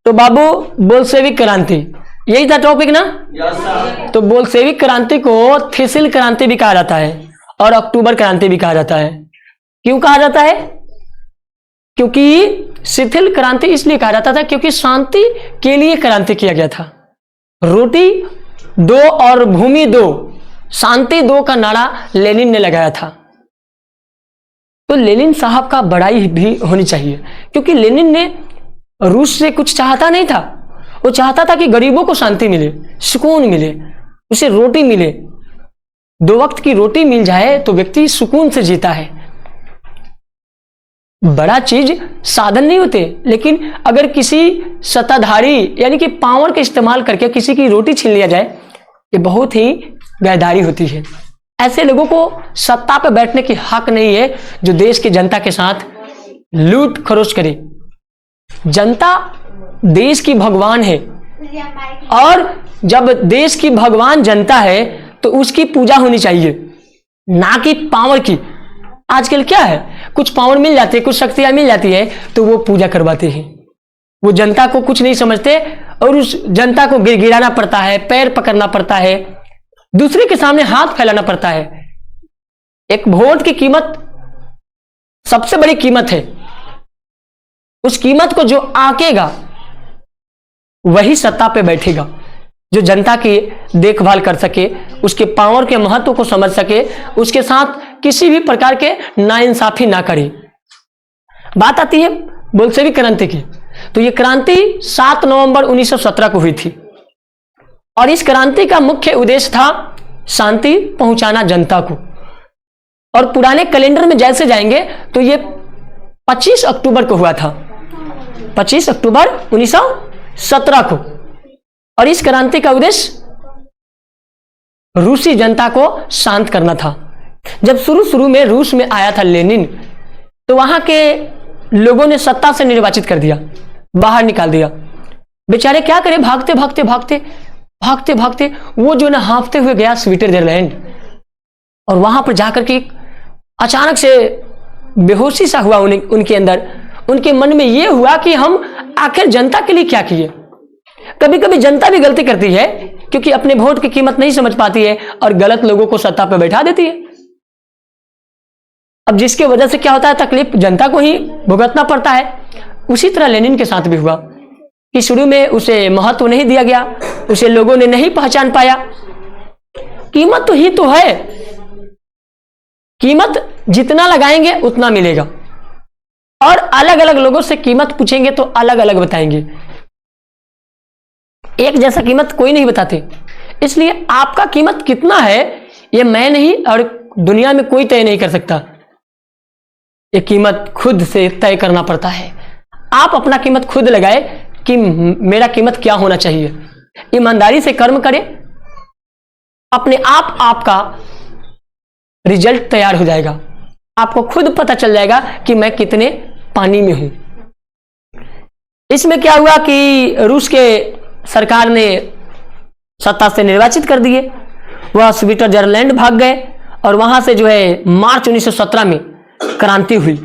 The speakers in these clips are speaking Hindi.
तो बाबू बोल्शेविक क्रांति, यही था टॉपिक ना। तो बोल्शेविक क्रांति को थिसिल क्रांति भी कहा जाता है और अक्टूबर क्रांति भी कहा जाता है। क्यों कहा जाता है? क्योंकि शिथिल क्रांति इसलिए कहा जाता था क्योंकि शांति के लिए क्रांति किया गया था। रोटी दो और भूमि दो, शांति दो का नारा लेनिन ने लगाया था। तो लेनिन साहब का बड़ाई भी होनी चाहिए, क्योंकि लेनिन ने रूस से कुछ चाहता नहीं था। वो चाहता था कि गरीबों को शांति मिले, सुकून मिले, उसे रोटी मिले। 2 वक्त की रोटी मिल जाए तो व्यक्ति सुकून से जीता है। बड़ा चीज साधन नहीं होते, लेकिन अगर किसी सत्ताधारी यानी कि पावर का इस्तेमाल करके किसी की रोटी छीन लिया जाए, ये बहुत ही गद्दारी होती है। ऐसे लोगों को सत्ता पर बैठने की हक नहीं है जो देश की जनता के साथ लूट खरोच करे। जनता देश की भगवान है, और जब देश की भगवान जनता है तो उसकी पूजा होनी चाहिए, ना कि पावर की। आजकल क्या है, कुछ पावर मिल जाती है, कुछ शक्तियां मिल जाती है तो वो पूजा करवाते हैं। वो जनता को कुछ नहीं समझते और उस जनता को गिड़गिड़ाना पड़ता है, पैर पकड़ना पड़ता है, दूसरे के सामने हाथ फैलाना पड़ता है। एक वोट की कीमत सबसे बड़ी कीमत है। उस कीमत को जो आंकेगा वही सत्ता पे बैठेगा, जो जनता की देखभाल कर सके, उसके पावर के महत्व को समझ सके, उसके साथ किसी भी प्रकार के नाइंसाफी ना करे। बात आती है बोल्शेविक क्रांति की। तो यह क्रांति 7 नवंबर 1917 को हुई थी, और इस क्रांति का मुख्य उद्देश्य था शांति पहुंचाना जनता को। और पुराने कैलेंडर में जैसे जाएंगे तो ये 25 अक्टूबर को हुआ था, 25 अक्टूबर 1917 को। और इस क्रांति का उद्देश्य रूसी जनता को शांत करना था। जब शुरू में रूस में आया था लेनिन, तो वहां के लोगों ने सत्ता से निर्वाचित कर दिया, बाहर निकाल दिया। बेचारे क्या करें, भागते भागते भागते भागते भागते वो जो ना हाँफते हुए गया स्विट्जरलैंड, और वहां पर जाकर के अचानक से बेहोशी सा हुआ उनके अंदर। उनके मन में यह हुआ कि हम आखिर जनता के लिए क्या किए। कभी कभी जनता भी गलती करती है, क्योंकि अपने वोट की कीमत नहीं समझ पाती है और गलत लोगों को सत्ता पर बैठा देती है। अब जिसकी वजह से क्या होता है, तकलीफ जनता को ही भुगतना पड़ता है। उसी तरह लेनिन के साथ भी हुआ कि शुरू में उसे महत्व नहीं दिया गया, उसे लोगों ने नहीं पहचान पाया। कीमत तो ही तो है, कीमत जितना लगाएंगे उतना मिलेगा, और अलग अलग लोगों से कीमत पूछेंगे तो अलग अलग बताएंगे। एक जैसा कीमत कोई नहीं बताते। इसलिए आपका कीमत कितना है ये मैं नहीं और दुनिया में कोई तय नहीं कर सकता। ये कीमत खुद से तय करना पड़ता है। आप अपना कीमत खुद लगाए कि मेरा कीमत क्या होना चाहिए। ईमानदारी से कर्म करें, अपने आप आपका रिजल्ट तैयार हो जाएगा। आपको खुद पता चल जाएगा कि मैं कितने पानी में हूं। इसमें क्या हुआ कि रूस के सरकार ने सत्ता से निर्वाचित कर दिए, वह स्विट्जरलैंड भाग गए, और वहां से जो है मार्च 1917 में क्रांति हुई।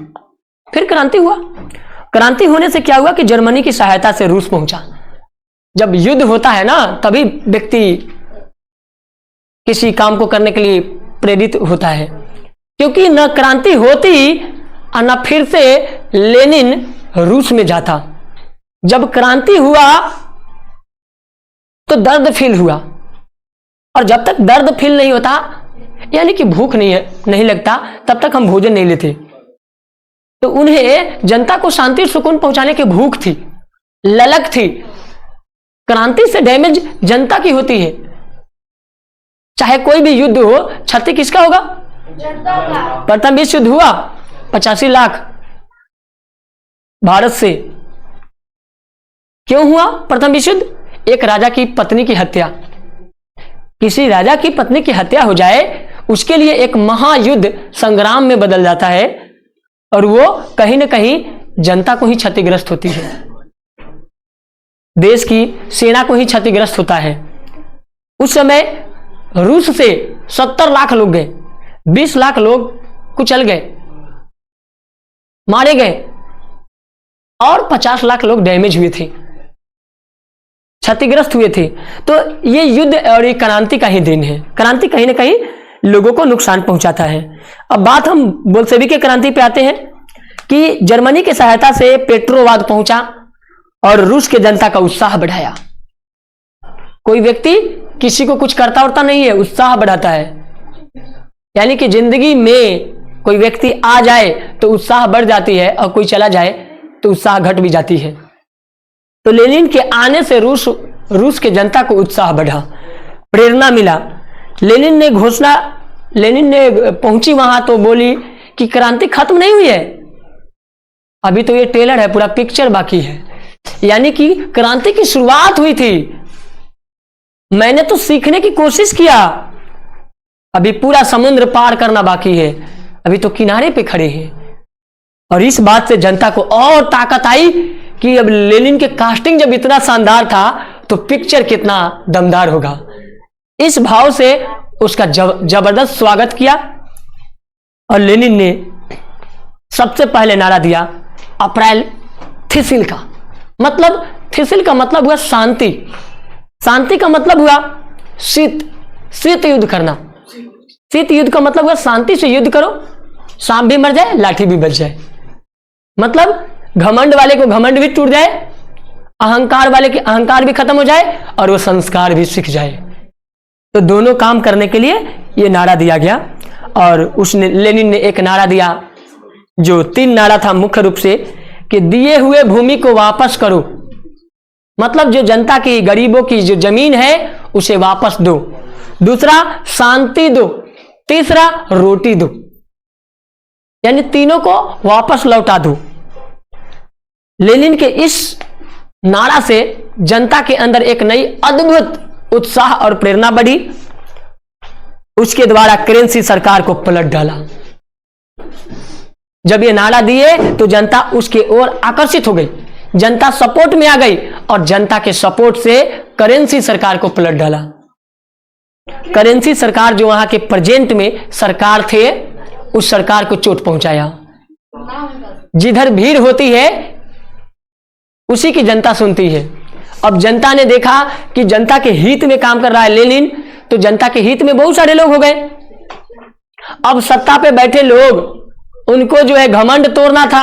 फिर क्रांति हुआ। क्रांति होने से क्या हुआ कि जर्मनी की सहायता से रूस पहुंचा। जब युद्ध होता है ना, तभी व्यक्ति किसी काम को करने के लिए प्रेरित होता है, क्योंकि न क्रांति होती और न फिर से लेनिन रूस में जाता। जब क्रांति हुआ तो दर्द फील हुआ, और जब तक दर्द फील नहीं होता, यानी कि भूख नहीं लगता, तब तक हम भोजन नहीं लेते। तो उन्हें जनता को शांति सुकून पहुंचाने की भूख थी, ललक थी। क्रांति से डैमेज जनता की होती है। चाहे कोई भी युद्ध हो, क्षति किसका होगा? प्रथम विश्व युद्ध हुआ 85 लाख भारत से। क्यों हुआ प्रथम विश्व युद्ध? एक राजा की पत्नी की हत्या। किसी राजा की पत्नी की हत्या हो जाए, उसके लिए एक महायुद्ध संग्राम में बदल जाता है, और वो कहीं ना कहीं जनता को ही क्षतिग्रस्त होती है, देश की सेना को ही क्षतिग्रस्त होता है। उस समय रूस से 70 लाख लोग गए, 20 लाख लोग कुचल गए, मारे गए, और 50 लाख लोग डैमेज हुए थे, क्षतिग्रस्त हुए थे। तो ये युद्ध और ये क्रांति का ही दिन है। क्रांति कहीं ना कहीं लोगों को नुकसान पहुंचाता है। अब बात हम बोल्शेविक क्रांति पे आते हैं कि जर्मनी की सहायता से पेट्रोवाद पहुंचा और रूस के जनता का उत्साह बढ़ाया। कोई व्यक्ति किसी को कुछ करता उरता नहीं है, उत्साह बढ़ाता है। यानी कि जिंदगी में कोई व्यक्ति आ जाए तो उत्साह बढ़ जाती है और कोई चला जाए तो उत्साह घट भी जाती है। तो लेनिन के आने से रूस के जनता को उत्साह बढ़ा, प्रेरणा मिला। लेनिन ने पहुंची वहां तो बोली कि क्रांति खत्म नहीं हुई है, अभी तो ये ट्रेलर है, पूरा पिक्चर बाकी है। यानी कि क्रांति की शुरुआत हुई थी, मैंने तो सीखने की कोशिश किया, अभी पूरा समुद्र पार करना बाकी है, अभी तो किनारे पे खड़े हैं। और इस बात से जनता को और ताकत आई कि अब लेनिन के कास्टिंग जब इतना शानदार था तो पिक्चर कितना दमदार होगा। इस भाव से उसका जबरदस्त स्वागत किया। और लेनिन ने सबसे पहले नारा दिया अप्रैल थिसिल का। मतलब थिसिल का मतलब हुआ शांति, शांति का मतलब हुआ शीत युद्ध करना। शीत युद्ध का मतलब हुआ शांति से युद्ध करो, सांप भी मर जाए, लाठी भी बच जाए। मतलब घमंड वाले को घमंड भी टूट जाए, अहंकार वाले के अहंकार भी खत्म हो जाए और वो संस्कार भी सीख जाए। तो दोनों काम करने के लिए ये नारा दिया गया। और उसने लेनिन ने एक नारा दिया जो 3 नारा था मुख्य रूप से कि दिए हुए भूमि को वापस करो, मतलब जो जनता की, गरीबों की जो जमीन है उसे वापस दो। दूसरा शांति दो, तीसरा रोटी दो, यानी तीनों को वापस लौटा दो। लेनिन के इस नारा से जनता के अंदर एक नई अद्भुत उत्साह और प्रेरणा बढ़ी। उसके द्वारा करेंसी सरकार को पलट डाला। जब ये नारा दिए तो जनता उसके ओर आकर्षित हो गई, जनता सपोर्ट में आ गई और जनता के सपोर्ट से करेंसी सरकार को पलट डाला। करेंसी सरकार जो वहां के प्रेजेंट में सरकार थे, उस सरकार को चोट पहुंचाया। जिधर भीड़ होती है उसी की जनता सुनती है। अब जनता ने देखा कि जनता के हित में काम कर रहा है लेनिन, तो जनता के हित में बहुत सारे लोग हो गए। अब सत्ता पे बैठे लोग, उनको जो है घमंड तोड़ना था,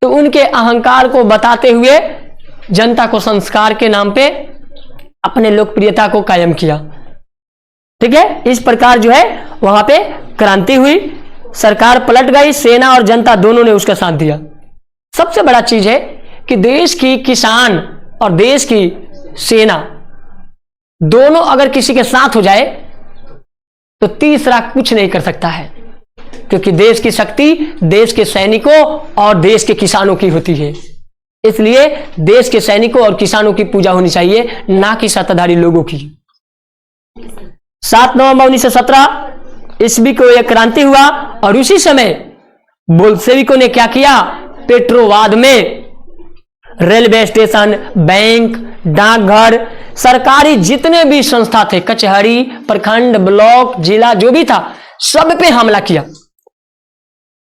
तो उनके अहंकार को बताते हुए जनता को संस्कार के नाम पे अपने लोकप्रियता को कायम किया। ठीक है, इस प्रकार जो है वहां पे क्रांति हुई, सरकार पलट गई, सेना और जनता दोनों ने उसका साथ दिया। सबसे बड़ा चीज है कि देश की किसान और देश की सेना दोनों अगर किसी के साथ हो जाए तो तीसरा कुछ नहीं कर सकता है, क्योंकि देश की शक्ति देश के सैनिकों और देश के किसानों की होती है। इसलिए देश के सैनिकों और किसानों की पूजा होनी चाहिए, ना कि सत्ताधारी लोगों की। 7 नवंबर 1917 ईस्वी को यह क्रांति हुआ और उसी समय बोल्शेविकों ने क्या किया, पेट्रोवाद में रेलवे स्टेशन, बैंक, डाकघर, सरकारी जितने भी संस्था थे, कचहरी, प्रखंड, ब्लॉक, जिला जो भी था, सब पे हमला किया।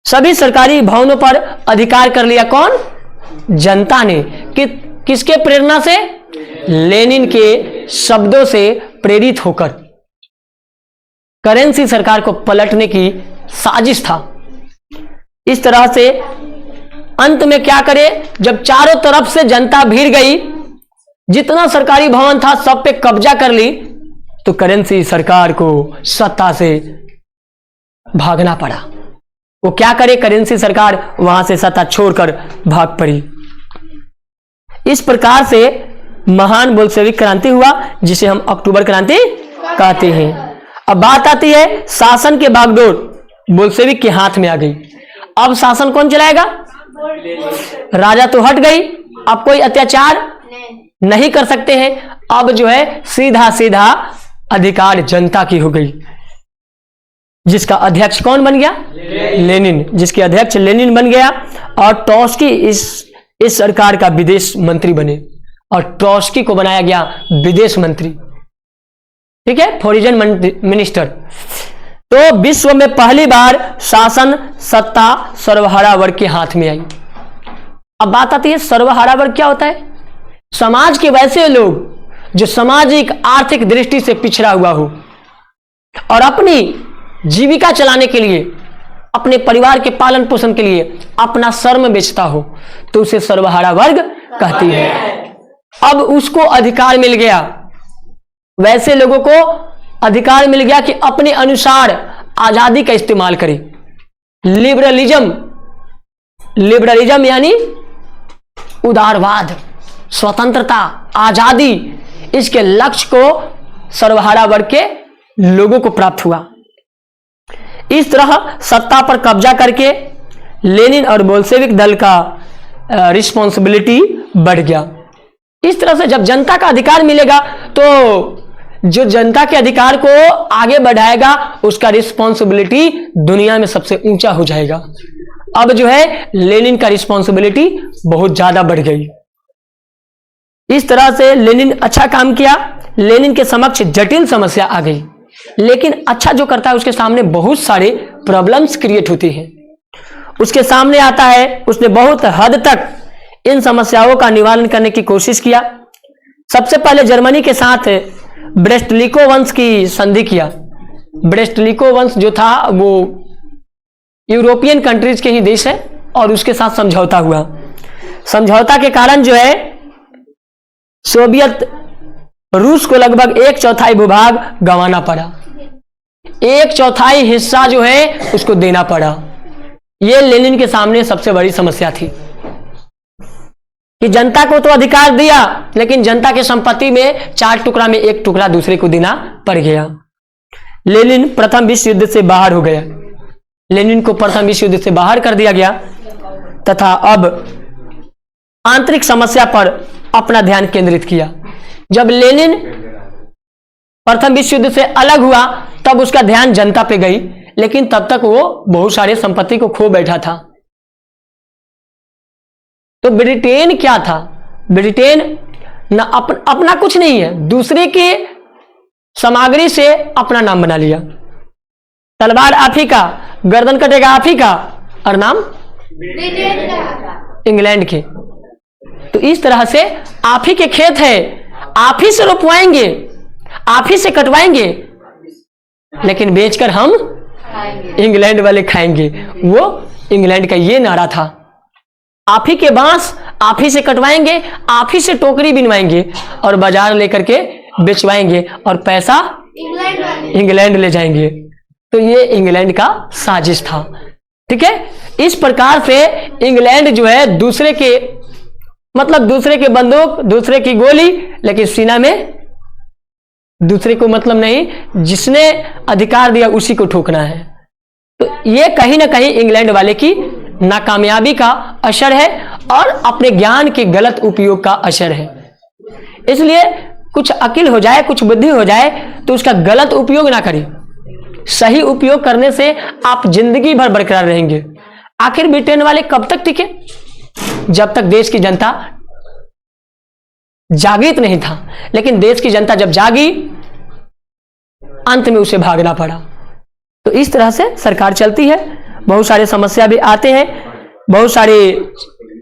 सभी सरकारी भवनों पर अधिकार कर लिया। कौन? जनता ने। किसके प्रेरणा से? लेनिन के शब्दों से प्रेरित होकर। करेंसी सरकार को पलटने की साजिश था। इस तरह से अंत में क्या करे, जब चारों तरफ से जनता भीड़ गई, जितना सरकारी भवन था सब पे कब्जा कर ली, तो करेंसी सरकार को सत्ता से भागना पड़ा। वो क्या करे, करेंसी सरकार वहां से सत्ता छोड़कर भाग पड़ी। इस प्रकार से महान बोल्शेविक क्रांति हुआ, जिसे हम अक्टूबर क्रांति कहते हैं। अब बात आती है शासन के बागडोर बोल्शेविक के हाथ में आ गई। अब शासन कौन चलाएगा? राजा तो हट गई, अब कोई अत्याचार नहीं कर सकते हैं। अब जो है सीधा सीधा अधिकार जनता की हो गई, जिसका अध्यक्ष कौन बन गया? लेनिन। जिसके अध्यक्ष लेनिन बन गया और ट्रॉट्स्की इस सरकार का विदेश मंत्री बने और ट्रॉट्स्की को बनाया गया विदेश मंत्री। ठीक है, फॉरेन मिनिस्टर। तो विश्व में पहली बार शासन सत्ता सर्वहारा वर्ग के हाथ में आई। अब बात आती है सर्वहारा वर्ग क्या होता है। समाज के वैसे लोग जो सामाजिक आर्थिक दृष्टि से पिछड़ा हुआ हो और अपनी जीविका चलाने के लिए, अपने परिवार के पालन पोषण के लिए अपना श्रम बेचता हो, तो उसे सर्वहारा वर्ग कहती है। अब उसको अधिकार मिल गया, वैसे लोगों को अधिकार मिल गया कि अपने अनुसार आजादी का इस्तेमाल करें। लिबरलिज्म यानी उदारवाद, स्वतंत्रता, आजादी, इसके लक्ष्य को सर्वहारा वर्ग के लोगों को प्राप्त हुआ। इस तरह सत्ता पर कब्जा करके लेनिन और बोल्शेविक दल का रिस्पॉन्सिबिलिटी बढ़ गया। इस तरह से जब जनता का अधिकार मिलेगा तो जो जनता के अधिकार को आगे बढ़ाएगा उसका रिस्पॉन्सिबिलिटी दुनिया में सबसे ऊंचा हो जाएगा। अब जो है लेनिन का रिस्पॉन्सिबिलिटी बहुत ज्यादा बढ़ गई। इस तरह से लेनिन अच्छा काम किया। लेनिन के समक्ष जटिल समस्या आ गई, लेकिन अच्छा जो करता है उसके सामने बहुत सारे प्रॉब्लम्स क्रिएट होती हैं। उसके सामने आता है, उसने बहुत हद तक इन समस्याओं का निवारण करने की कोशिश किया। सबसे पहले जर्मनी के साथ ब्रेस्ट-लिटो वंश की संधि किया। ब्रेस्ट-लिटो वंश जो था वो यूरोपियन कंट्रीज के ही देश है और उसके साथ समझौता हुआ। समझौता के कारण जो है सोवियत रूस को लगभग 1/4 भूभाग गंवाना पड़ा, 1/4 हिस्सा जो है उसको देना पड़ा। यह लेनिन के सामने सबसे बड़ी समस्या थी कि जनता को तो अधिकार दिया, लेकिन जनता की संपत्ति में 4 टुकड़ा में 1 टुकड़ा दूसरे को देना पड़ गया। लेनिन प्रथम विश्व युद्ध से बाहर हो गया। लेनिन को प्रथम विश्व युद्ध से बाहर कर दिया गया तथा अब आंतरिक समस्या पर अपना ध्यान केंद्रित किया। जब लेनिन प्रथम विश्व युद्ध से अलग हुआ तब उसका ध्यान जनता पे गई, लेकिन तब तक वो बहुत सारे संपत्ति को खो बैठा था। तो ब्रिटेन क्या था? ब्रिटेन न अपना कुछ नहीं है, दूसरे के सामग्री से अपना नाम बना लिया। तलवार आप ही का, गर्दन कटेगा आप ही का, और नाम इंग्लैंड के। तो इस तरह से आप ही के खेत है, आप ही से रोपवाएंगे, आप ही से कटवाएंगे, लेकिन बेचकर हम इंग्लैंड वाले खाएंगे। वो इंग्लैंड का ये नारा था। आप ही के बांस आप ही से कटवाएंगे, आप ही से टोकरी बिनवाएंगे और बाजार लेकर के बेचवाएंगे और पैसा इंग्लैंड ले जाएंगे। तो ये इंग्लैंड का साजिश था। ठीक है, इस प्रकार से इंग्लैंड जो है दूसरे के दूसरे के बंदूक, दूसरे की गोली, लेकिन सीना में दूसरे को मतलब नहीं, जिसने अधिकार दिया उसी को ठोकना है। तो ये कहीं ना कहीं इंग्लैंड वाले की नाकामयाबी का असर है और अपने ज्ञान के गलत उपयोग का असर है। इसलिए कुछ अकिल हो जाए, कुछ बुद्धि हो जाए तो उसका गलत उपयोग ना करें। सही उपयोग करने से आप जिंदगी भर बरकरार रहेंगे। आखिर ब्रिटेन वाले कब तक टिके? जब तक देश की जनता जागृत नहीं था। लेकिन देश की जनता जब जागी, अंत में उसे भागना पड़ा। तो इस तरह से सरकार चलती है। बहुत सारे समस्या भी आते हैं, बहुत सारी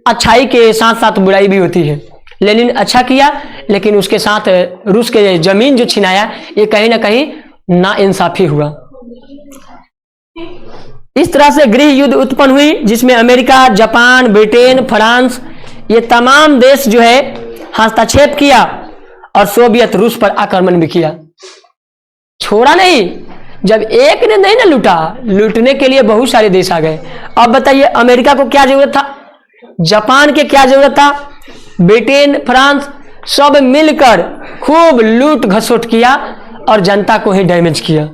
अच्छाई के साथ साथ बुराई भी होती है। लेनिन अच्छा किया, लेकिन उसके साथ रूस के जमीन जो छिनाया, ये कहीं ना कहीं नाइंसाफी हुआ। इस तरह से गृह युद्ध उत्पन्न हुई, जिसमें अमेरिका, जापान, ब्रिटेन, फ्रांस, ये तमाम देश जो है हस्तक्षेप किया और सोवियत रूस पर आक्रमण भी किया। छोड़ा नहीं। जब एक ने नहीं ना लूटा, लूटने के लिए बहुत सारे देश आ गए। अब बताइए अमेरिका को क्या जरूरत था, जापान के क्या जरूरत था, ब्रिटेन, फ्रांस सब मिलकर खूब लूट घसोट किया और जनता को ही डैमेज किया।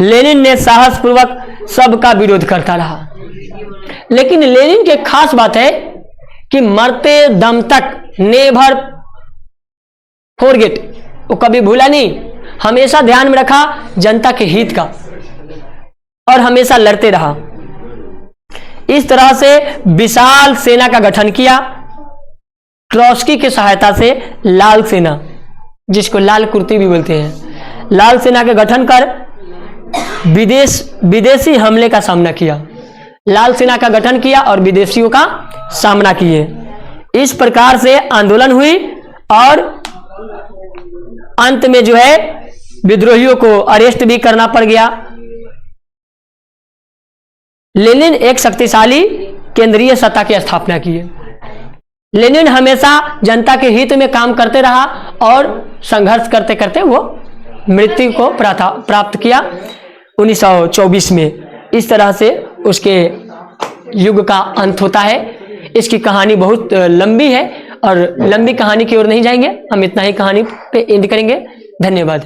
लेनिन ने साहस पूर्वक सबका विरोध करता रहा। लेकिन लेनिन की खास बात है कि मरते दम तक नेवर फॉरगेट, वो कभी भूला नहीं, हमेशा ध्यान में रखा जनता के हित का और हमेशा लड़ते रहा। इस तरह से विशाल सेना का गठन किया। ट्रॉट्स्की की सहायता से लाल सेना, जिसको लाल कुर्ती भी बोलते हैं, लाल सेना का गठन कर विदेशी हमले का सामना किया। लाल सेना का गठन किया और विदेशियों का सामना किए। इस प्रकार से आंदोलन हुई और अंत में जो है विद्रोहियों को अरेस्ट भी करना पड़ गया। लेनिन एक शक्तिशाली केंद्रीय सत्ता की स्थापना की। लेनिन हमेशा जनता के हित में काम करते रहा और संघर्ष करते करते वो मृत्यु को प्राप्त किया 1924 में। इस तरह से उसके युग का अंत होता है। इसकी कहानी बहुत लंबी है और लंबी कहानी की ओर नहीं जाएंगे, हम इतना ही कहानी पे एंड करेंगे। धन्यवाद।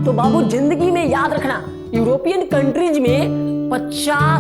तो बाबू जिंदगी में याद रखना, यूरोपियन कंट्रीज में 50